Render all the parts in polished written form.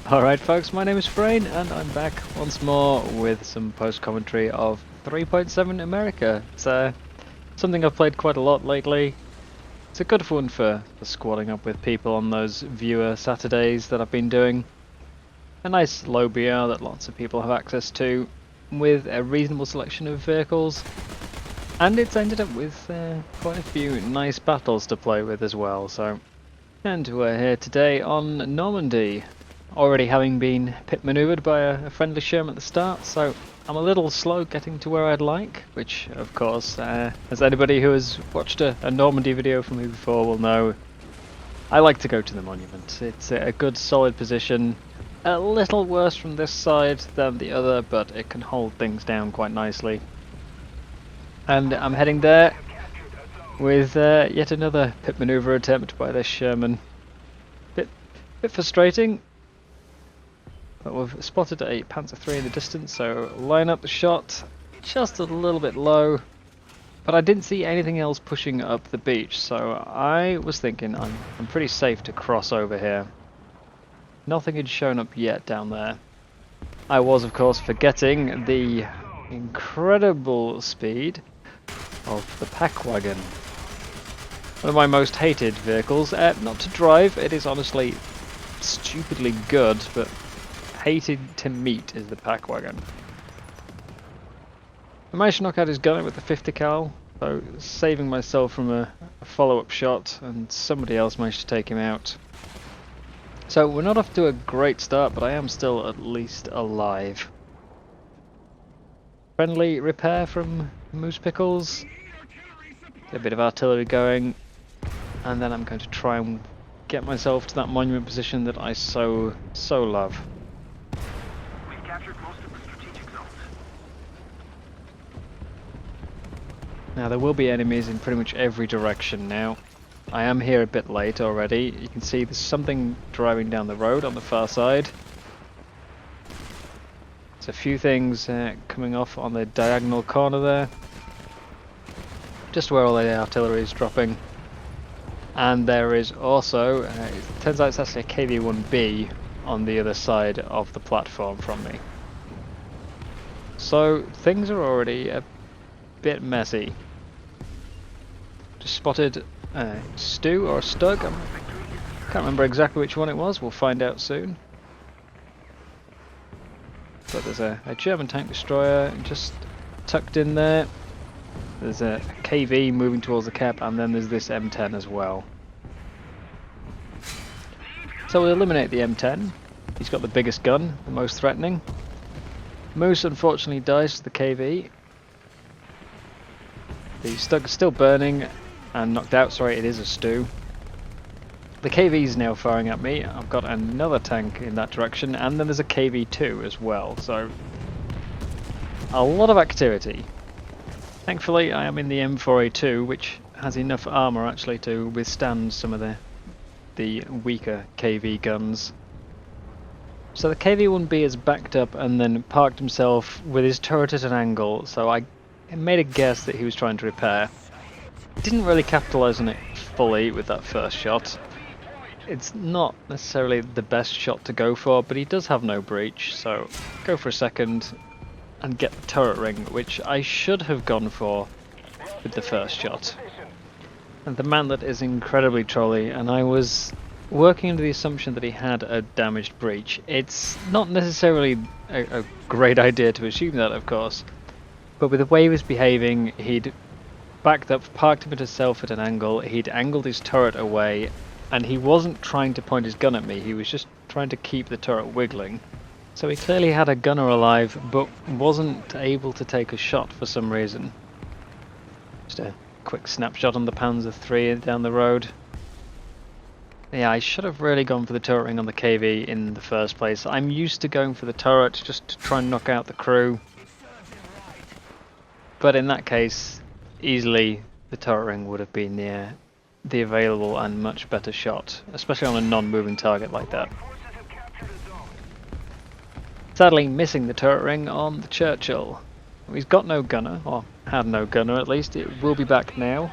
Alright folks, my name is Freyn and I'm back once more with some post-commentary of 3.7 America. It's something I've played quite a lot lately. It's a good one for squadding up with people on those viewer Saturdays that I've been doing. A nice low BR that lots of people have access to, with a reasonable selection of vehicles. And it's ended up with quite a few nice battles to play with as well, so... And we're here today on Normandy. Already having been pit maneuvered by a friendly Sherman at the start, so I'm a little slow getting to where I'd like, which of course, as anybody who has watched a Normandy video from me before will know, I like to go to the monument. It's a good solid position, a little worse from this side than the other, but it can hold things down quite nicely. And I'm heading there with yet another pit maneuver attempt by this Sherman. Bit frustrating. But we've spotted a Panzer III in the distance, so line up the shot just a little bit low. But I didn't see anything else pushing up the beach, so I was thinking I'm pretty safe to cross over here. Nothing had shown up yet down there. I was, of course, forgetting the incredible speed of the pack wagon. One of my most hated vehicles. Not to drive, it is honestly stupidly good, but hated to meet is the pack wagon. I managed to knock out his gunner with the 50 cal, so saving myself from a follow-up shot, and somebody else managed to take him out. So we're not off to a great start, but I am still at least alive. Friendly repair from Moose Pickles. Get a bit of artillery going, and then I'm going to try and get myself to that monument position that I so love. Now there will be enemies in pretty much every direction now. I am here a bit late already. You can see there's something driving down the road on the far side. There's a few things coming off on the diagonal corner there. Just where all the artillery is dropping. And there is also, it turns out it's actually a KV-1B on the other side of the platform from me. So things are already a bit messy. Just spotted a Stu or a Stug. I can't remember exactly which one it was. We'll find out soon. But there's a German tank destroyer just tucked in there. There's a KV moving towards the cap, and then there's this M10 as well. So we'll eliminate the M10. He's got the biggest gun, the most threatening. Moose unfortunately dies to the KV. The Stug is still burning and knocked out. Sorry, it is a Stu. The KV is now firing at me. I've got another tank in that direction, and then there's a KV2 as well. So a lot of activity. Thankfully, I am in the M4A2, which has enough armour actually to withstand some of the weaker KV guns. So the KV-1B is backed up and then parked himself with his turret at an angle, so I made a guess that he was trying to repair. Didn't really capitalise on it fully with that first shot. It's not necessarily the best shot to go for, but he does have no breach, so go for a second and get the turret ring, which I should have gone for with the first shot. And the man that is incredibly trolly, and I was working under the assumption that he had a damaged breach. It's not necessarily a great idea to assume that, of course, but with the way he was behaving, he'd backed up, parked himself at an angle, he'd angled his turret away, and he wasn't trying to point his gun at me, he was just trying to keep the turret wiggling. So he clearly had a gunner alive, but wasn't able to take a shot for some reason. Just a quick snapshot on the Panzer III down the road. Yeah, I should have really gone for the turret ring on the KV in the first place. I'm used to going for the turret just to try and knock out the crew. But in that case, easily the turret ring would have been the available and much better shot, especially on a non-moving target like that. Sadly missing the turret ring on the Churchill. He's got no gunner, or had no gunner at least. It will be back now.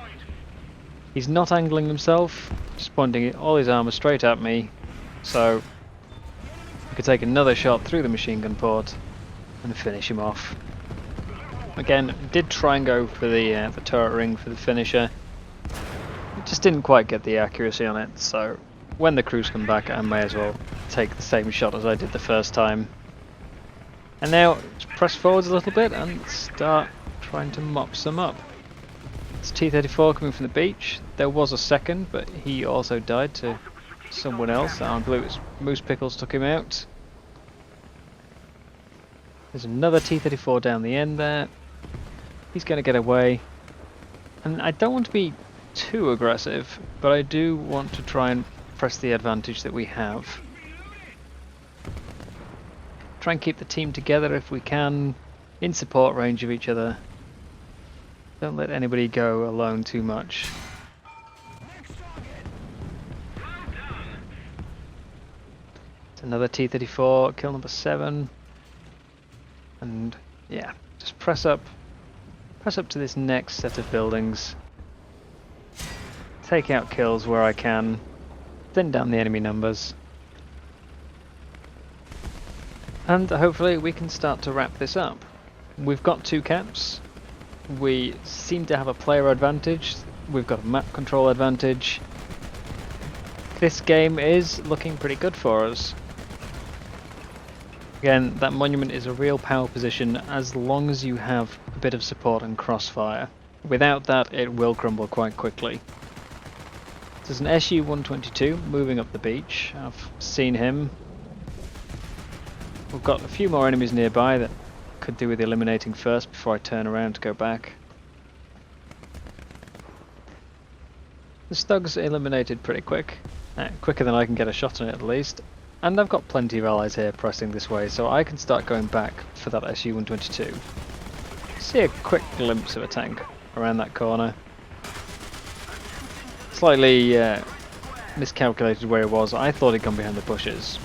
He's not angling himself, just pointing all his armour straight at me, so we could take another shot through the machine gun port and finish him off. Again, did try and go for the turret ring for the finisher. It just didn't quite get the accuracy on it, so when the crews come back I may as well take the same shot as I did the first time. And now let's press forwards a little bit and start trying to mop some up. It's T-34 coming from the beach. There was a second, but he also died to someone else. I believe it's Moose Pickles took him out. There's another T-34 down the end there. He's going to get away. And I don't want to be too aggressive, but I do want to try and press the advantage that we have. Try and keep the team together if we can, in support range of each other. Don't let anybody go alone too much. It's another T-34, kill number 7. And yeah, just press up to this next set of buildings. Take out kills where I can, thin down the enemy numbers. And hopefully we can start to wrap this up. We've got 2 caps. We seem to have a player advantage. We've got a map control advantage. This game is looking pretty good for us. Again, that monument is a real power position as long as you have a bit of support and crossfire. Without that, it will crumble quite quickly. There's an SU-122 moving up the beach. I've seen him. We've got a few more enemies nearby that could do with eliminating first before I turn around to go back. The Stug's eliminated pretty quick. Quicker than I can get a shot on it at least. And I've got plenty of allies here pressing this way, so I can start going back for that SU-122. See a quick glimpse of a tank around that corner. Slightly miscalculated where it was. I thought he'd gone behind the bushes.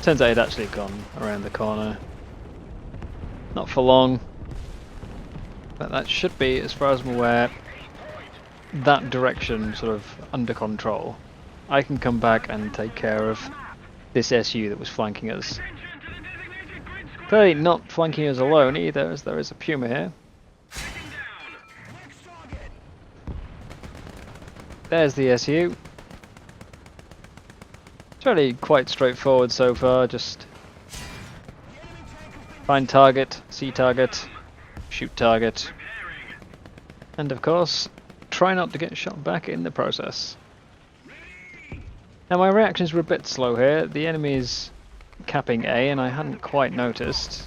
Turns out he'd actually gone around the corner. Not for long. But that should be, as far as I'm aware, that direction sort of under control. I can come back and take care of this SU that was flanking us. Clearly not flanking us alone either, as there is a Puma here. There's the SU. It's really quite straightforward so far, just find target, see target, shoot target, and of course try not to get shot back in the process. Now my reactions were a bit slow here. The enemy is capping A and I hadn't quite noticed.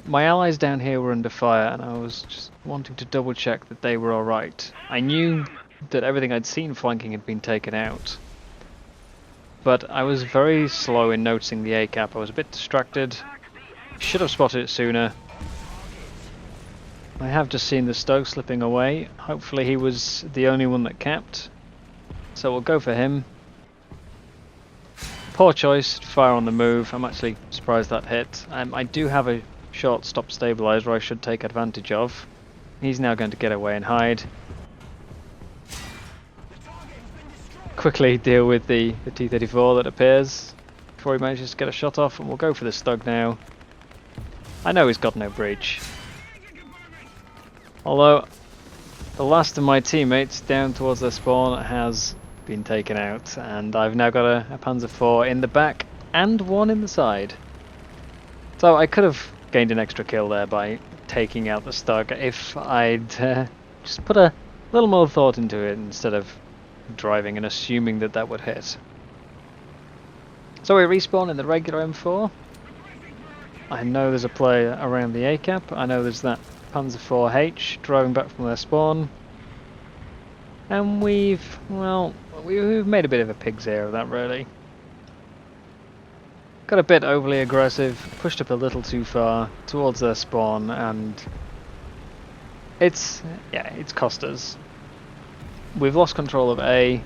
My allies down here were under fire and I was just wanting to double check that they were alright. I knew that everything I'd seen flanking had been taken out, but I was very slow in noticing the A cap. I was a bit distracted. Should have spotted it sooner. I have just seen the Stoke slipping away. Hopefully he was the only one that capped, so we'll go for him. Poor choice to fire on the move. I'm actually surprised that hit. I do have a short stop stabilizer I should take advantage of. He's now going to get away and hide. Quickly deal with the T-34 that appears before he manages to get a shot off, and we'll go for the Stug now. I know he's got no breach. Although the last of my teammates down towards their spawn has been taken out, and I've now got a Panzer IV in the back and one in the side. So I could have gained an extra kill there by taking out the Stug if I'd just put a little more thought into it instead of driving and assuming that that would hit. So we respawn in the regular M4. I know there's a player around the A-cap. I know there's that Panzer IV-H driving back from their spawn. And we've made a bit of a pig's ear of that, really. Got a bit overly aggressive, pushed up a little too far towards their spawn, and it's cost us. We've lost control of A,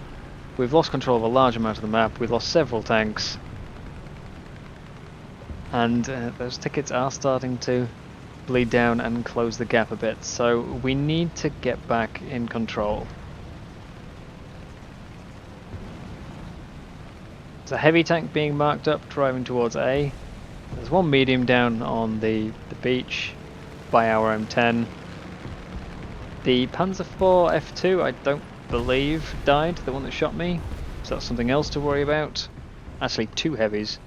we've lost control of a large amount of the map, we've lost several tanks, and those tickets are starting to bleed down and close the gap a bit, so we need to get back in control. There's a heavy tank being marked up, driving towards A. There's one medium down on the beach by our M10. The Panzer IV F2 I don't believe died, the one that shot me, so that's something else to worry about. Actually, two heavies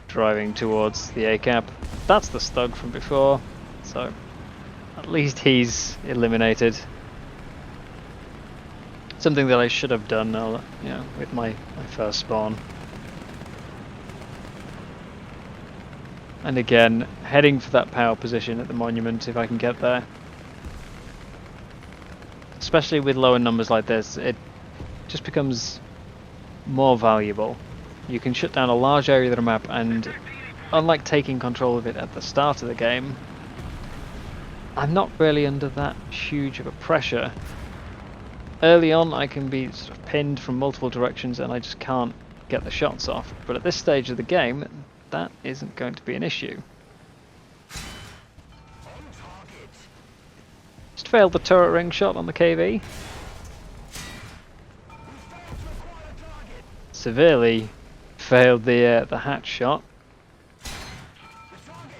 driving towards the A cap. That's the Stug from before, so at least he's eliminated. Something that I should have done, with my first spawn. And again, heading for that power position at the monument if I can get there. Especially with lower numbers like this, it just becomes more valuable. You can shut down a large area of the map, and unlike taking control of it at the start of the game, I'm not really under that huge of a pressure. Early on I can be sort of pinned from multiple directions and I just can't get the shots off, but at this stage of the game that isn't going to be an issue. Just failed the turret ring shot on the KV. Severely failed the hatch shot.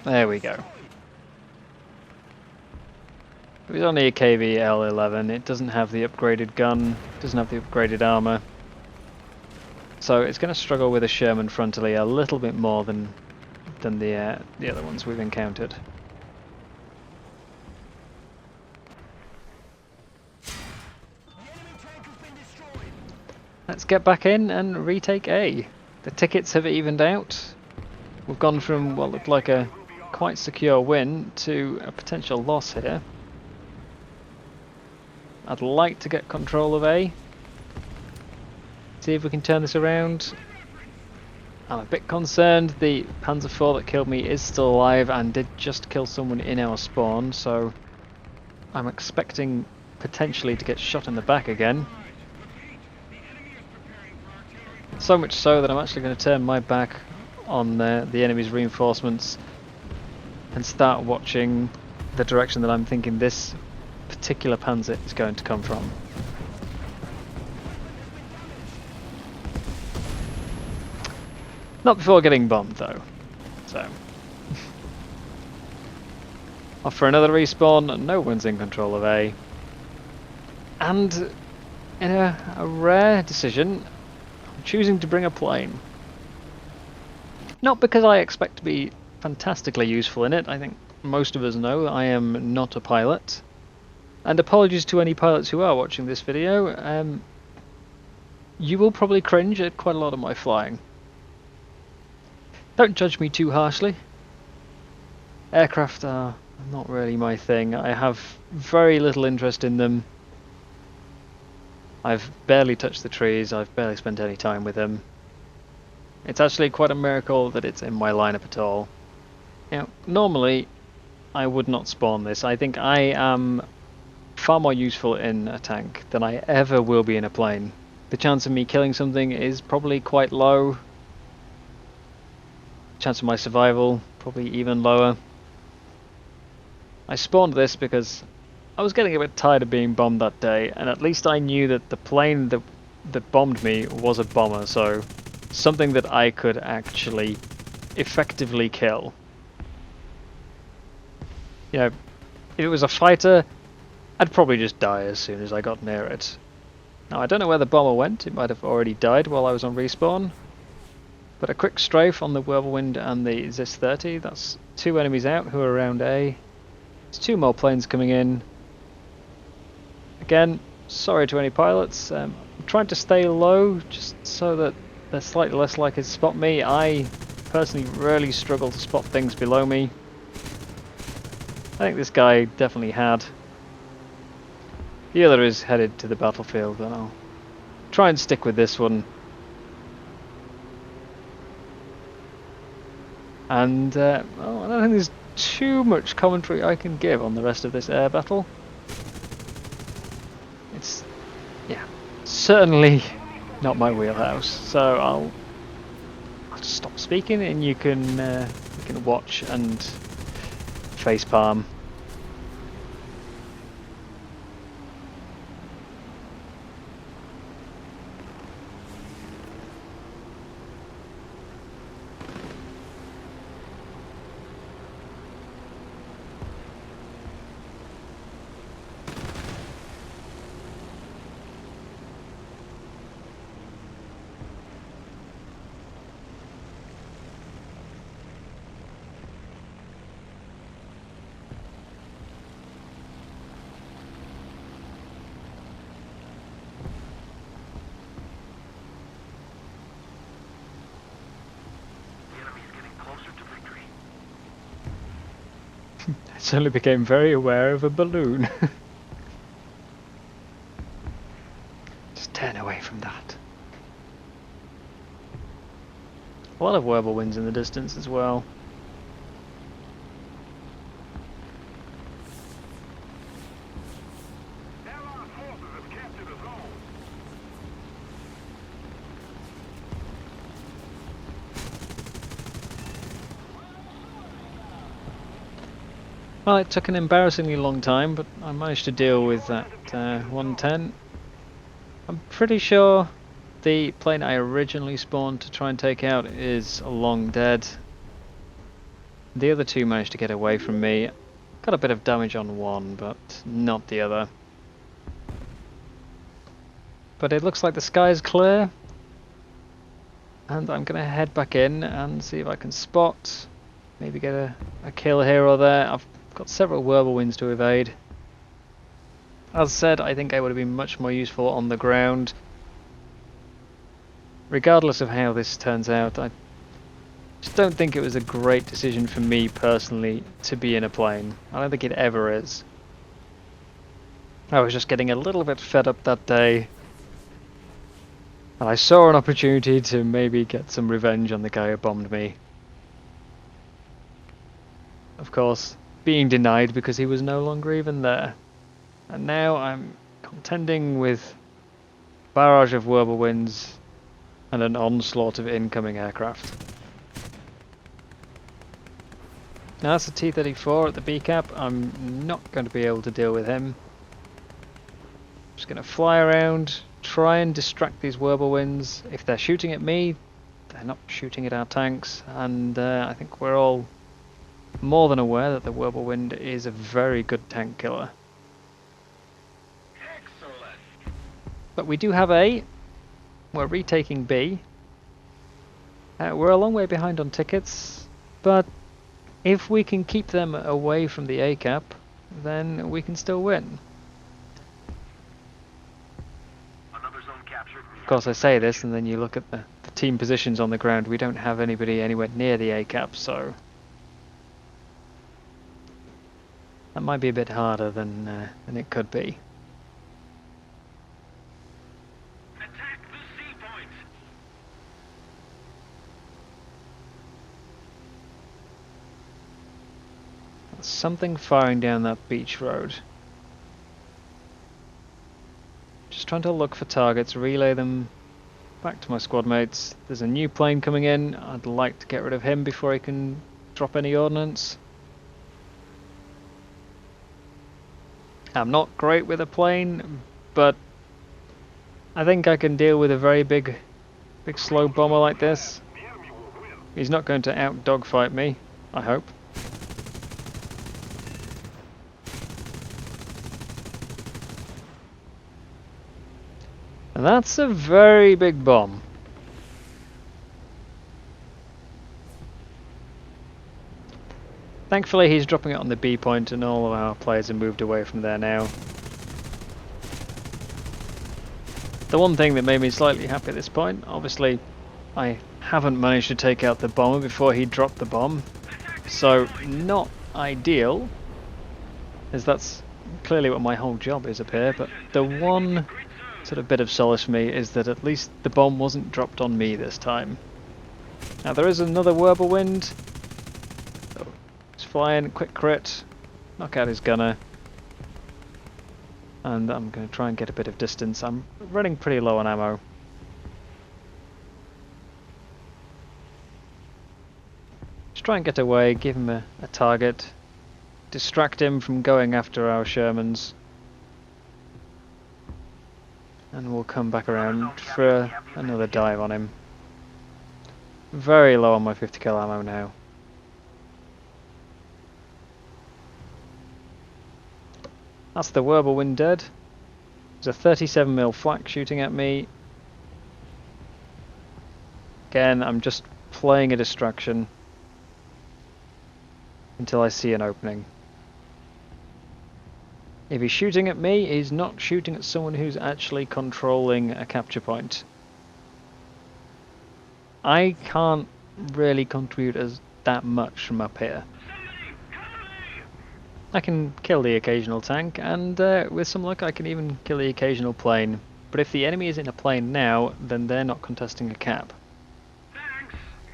There we go. It was only a KV L11, it doesn't have the upgraded gun, doesn't have the upgraded armour. So it's going to struggle with a Sherman frontally a little bit more than the other ones we've encountered. Let's get back in and retake A. The tickets have evened out. We've gone from what looked like a quite secure win to a potential loss here. I'd like to get control of A. See if we can turn this around. I'm a bit concerned the Panzer IV that killed me is still alive and did just kill someone in our spawn, so I'm expecting potentially to get shot in the back again. So much so that I'm actually going to turn my back on the enemy's reinforcements and start watching the direction that I'm thinking this particular Panzer is going to come from. Not before getting bombed though, so. Off for another respawn, no one's in control of A. And in a rare decision, I'm choosing to bring a plane. Not because I expect to be fantastically useful in it, I think most of us know that I am not a pilot. And apologies to any pilots who are watching this video, you will probably cringe at quite a lot of my flying. Don't judge me too harshly. Aircraft are not really my thing. I have very little interest in them. I've barely touched the trees, I've barely spent any time with them. It's actually quite a miracle that it's in my lineup at all. Normally I would not spawn this. I think I am far more useful in a tank than I ever will be in a plane. The chance of me killing something is probably quite low. Chance of my survival probably even lower. I spawned this because I was getting a bit tired of being bombed that day, and at least I knew that the plane that bombed me was a bomber, so something that I could actually effectively kill. If it was a fighter, I'd probably just die as soon as I got near it. Now I don't know where the bomber went, it might have already died while I was on respawn. But a quick strafe on the Whirlwind and the Zis-30, that's two enemies out who are around A. There's two more planes coming in. Again, sorry to any pilots, I'm trying to stay low just so that they're slightly less likely to spot me. I personally really struggle to spot things below me. I think this guy definitely had. The other is headed to the battlefield, and I'll try and stick with this one. And well, I don't think there's too much commentary I can give on the rest of this air battle. It's, yeah, certainly not my wheelhouse. So I'll just stop speaking, and you can watch and facepalm. I suddenly became very aware of a balloon. Just turn away from that. A lot of whirlwinds in the distance as well. Well, it took an embarrassingly long time, but I managed to deal with that 110. I'm pretty sure the plane I originally spawned to try and take out is long dead. The other two managed to get away from me. Got a bit of damage on one, but not the other. But it looks like the sky is clear. And I'm going to head back in and see if I can spot. Maybe get a kill here or there. I've got several whirlwinds to evade. As said, I think I would have been much more useful on the ground. Regardless of how this turns out, I just don't think it was a great decision for me personally to be in a plane. I don't think it ever is. I was just getting a little bit fed up that day. And I saw an opportunity to maybe get some revenge on the guy who bombed me. Of course, being denied because he was no longer even there. And now I'm contending with a barrage of whirlwinds and an onslaught of incoming aircraft. Now that's a T-34 at the B-cap. I'm not going to be able to deal with him. Just going to fly around, try and distract these whirlwinds. If they're shooting at me, they're not shooting at our tanks, and I think we're all more than aware that the whirlwind is a very good tank killer. Excellent. But we do have A. We're retaking B. We're a long way behind on tickets, but if we can keep them away from the A cap, then we can still win. Of course, I say this, and then you look at the team positions on the ground. We don't have anybody anywhere near the A cap, so that might be a bit harder than it could be. Attack the C point. There's something firing down that beach road. Just trying to look for targets, relay them back to my squad mates. There's a new plane coming in. I'd like to get rid of him before he can drop any ordnance. I'm not great with a plane, but I think I can deal with a very big slow bomber like this. He's not going to out dogfight me, I hope. And that's a very big bomb. Thankfully he's dropping it on the B point and all of our players have moved away from there now. The one thing that made me slightly happy at this point, obviously I haven't managed to take out the bomber before he dropped the bomb. So not ideal, as that's clearly what my whole job is up here, but the one sort of bit of solace for me is that at least the bomb wasn't dropped on me this time. Now there is another whirlwind. So he's flying, quick crit, knock out his gunner. And I'm going to try and get a bit of distance. I'm running pretty low on ammo. Just try and get away, give him a target, distract him from going after our Shermans. And we'll come back around for another dive on him. Very low on my 50 cal ammo now. That's the whirlwind dead. There's a 37mm flak shooting at me. Again, I'm just playing a distraction until I see an opening. If he's shooting at me, he's not shooting at someone who's actually controlling a capture point. I can't really contribute as that much from up here. I can kill the occasional tank, and with some luck I can even kill the occasional plane. But if the enemy is in a plane now, then they're not contesting a cap.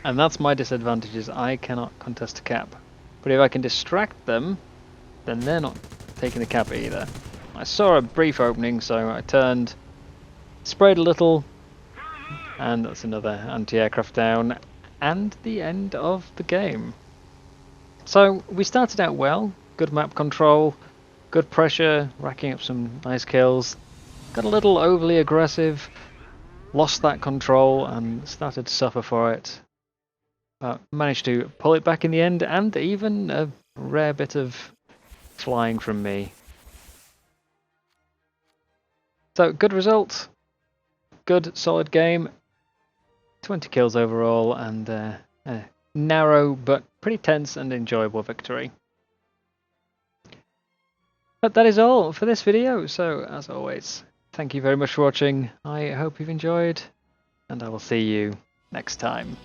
And that's my disadvantage, is I cannot contest a cap. But if I can distract them, then they're not taking the cap either. I saw a brief opening, so I turned, sprayed a little, and that's another anti-aircraft down, and the end of the game. So we started out well, good map control, good pressure, racking up some nice kills, got a little overly aggressive, lost that control and started to suffer for it. Managed to pull it back in the end, and even a rare bit of flying from me. So good result, good solid game, 20 kills overall, and a narrow but pretty tense and enjoyable victory. But that is all for this video, so as always, thank you very much for watching. I hope you've enjoyed, and I will see you next time.